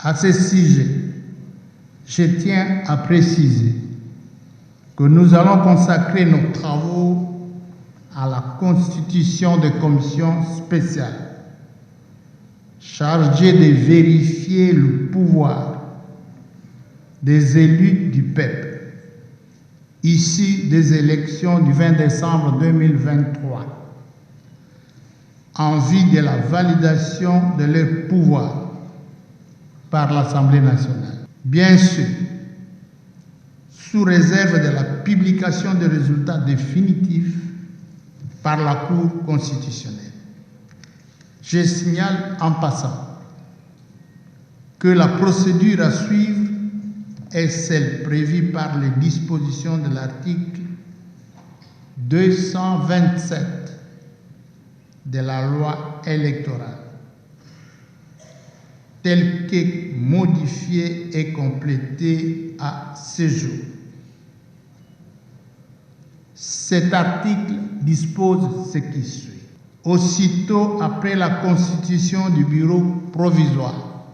À ce sujet, je tiens à préciser que nous allons consacrer nos travaux à la constitution de commissions spéciales chargées de vérifier le pouvoir des élus du peuple issus des élections du 20 décembre 2023 en vue de la validation de leur pouvoir par l'Assemblée nationale. Bien sûr, sous réserve de la publication des résultats définitifs par la Cour constitutionnelle. Je signale en passant que la procédure à suivre est celle prévue par les dispositions de l'article 227 de la loi électorale, telle que modifiée et complétée à ce jour. Cet article dispose ce qui suit. Aussitôt après la constitution du bureau provisoire,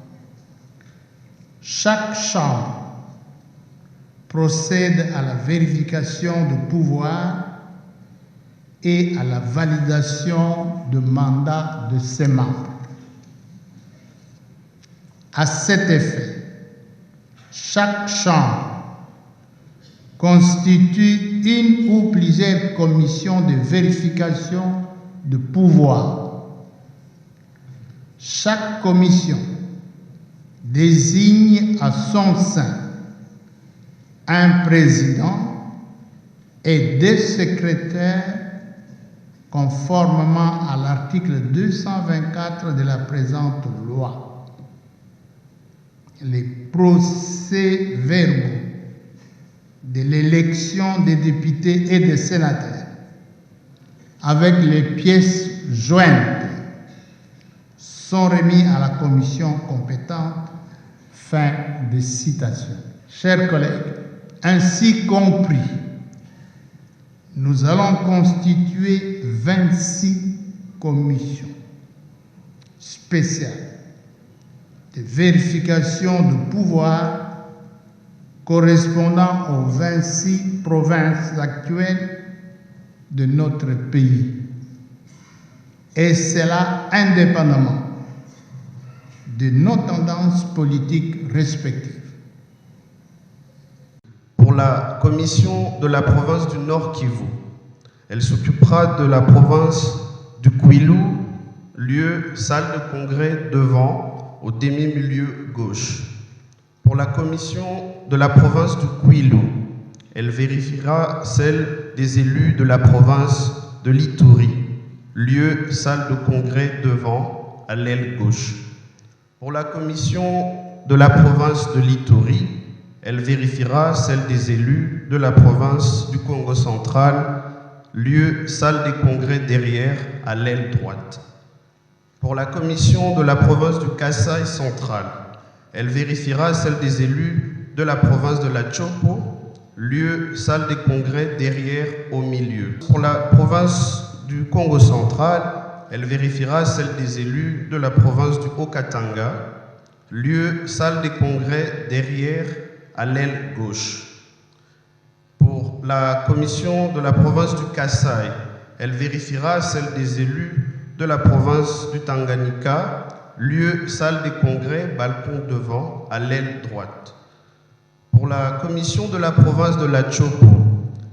chaque chambre procède à la vérification de pouvoir et à la validation de mandat de ses membres. À cet effet, chaque chambre constitue une ou plusieurs commissions de vérification de pouvoir. Chaque commission désigne à son sein un président et deux secrétaires conformément à l'article 224 de la présente loi. Les procès-verbaux de l'élection des députés et des sénateurs avec les pièces jointes sont remis à la commission compétente. Fin de citation. Chers collègues, ainsi compris, nous allons constituer 26 commissions spéciales de vérification de pouvoir correspondant aux 26 provinces actuelles de notre pays. Et cela indépendamment de nos tendances politiques respectives. Pour la commission de la province du Nord Kivu, elle s'occupera de la province du Kwilu, lieu salle de congrès devant, au demi-milieu gauche. Pour la commission de la province du Kwilu, elle vérifiera celle des élus de la province de l'Ituri, lieu salle de congrès devant, à l'aile gauche. Pour la commission de la province de l'Ituri, elle vérifiera celle des élus de la province du Congo central, lieu salle des congrès derrière, à l'aile droite. Pour la commission de la province du Kasaï central, elle vérifiera celle des élus de la province de la Chopo, lieu salle des congrès derrière, au milieu. Pour la province du Congo central, elle vérifiera celle des élus de la province du Haut-Katanga, lieu salle des congrès derrière, à l'aile gauche. Pour la commission de la province du Kasaï, elle vérifiera celle des élus de la province du Tanganyika, lieu salle des congrès, balcon devant, à l'aile droite. Pour la commission de la province de la Chopo,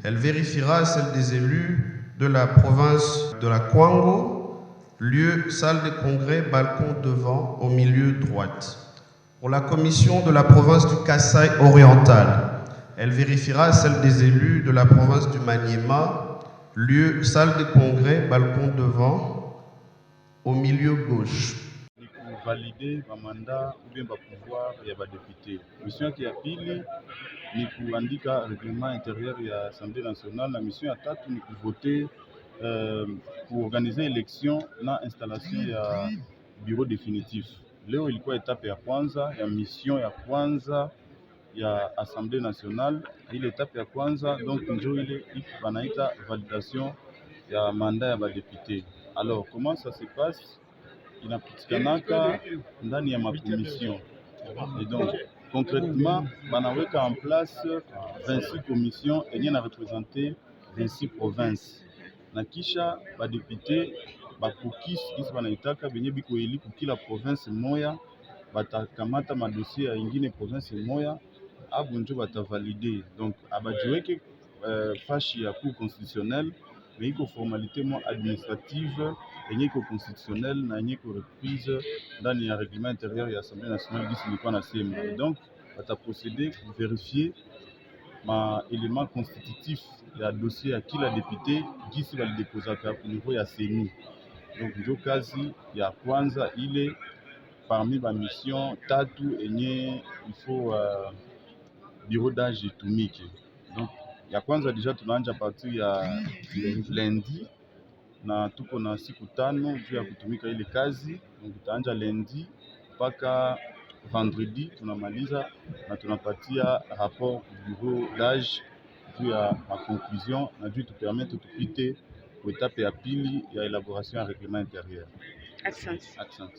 elle vérifiera celle des élus de la province de la Kwango, lieu salle des congrès, balcon devant, au milieu droite. Pour la commission de la province du Kasaï oriental, elle vérifiera celle des élus de la province du Maniema, lieu salle des congrès, balcon devant, au milieu gauche. Valider mandat ou bien pouvoir ya député. Mission ya pili ni kuandika règlement intérieur ya Assemblée nationale. La mission ya tatu ni kuvoter kuorganiser élection na installation ya bureau définitif. Leo ilikuwa etape ya kwanza ya mission ya kwanza ya Assemblée nationale. Ile etape ya kwanza donc njo ile banaita validation ya mandat ya député. Alors comment ça se passe? Inapitikanaka ndani ya makomission. Et donc concrètement banaweka en place 26 commissions yenye na représenter 26 provinces na kisha badepute bakokisi kisi banaitaka benye biko eli kukila province moya batakamata madossier ya ingine province moya abo njo batavalide. Donc abajiweke fashi ya cour constitutionnelle mais iko formalité mo administrative yenye iko constitutionnelle na yenye iko reprise ndani ya règlement intérieur ya Assemblée nationale gisi nilikuwa nasema. Et donc bataprocéder kuvérifier ma élément constitutif ya dossier ya kila député gisi balidepozaka ku niveau ya CENI. Donc ndio kazi ya kwanza ile parmi ba mission tatu enye il faut bureau d'âge itumike. Donc ya kwanza deja tunaanja partir ya lundi na tuko na siku tano juu ya kutumika ile kazi. Donc tutaanja lundi mpaka vendredi tunamaliza na tunapatia rapport bureau d'âge juu ya ma conclusion na juu tupermettre tupite ku etape ya pili ya élaboration ya règlement intérieur. Accent. Accent.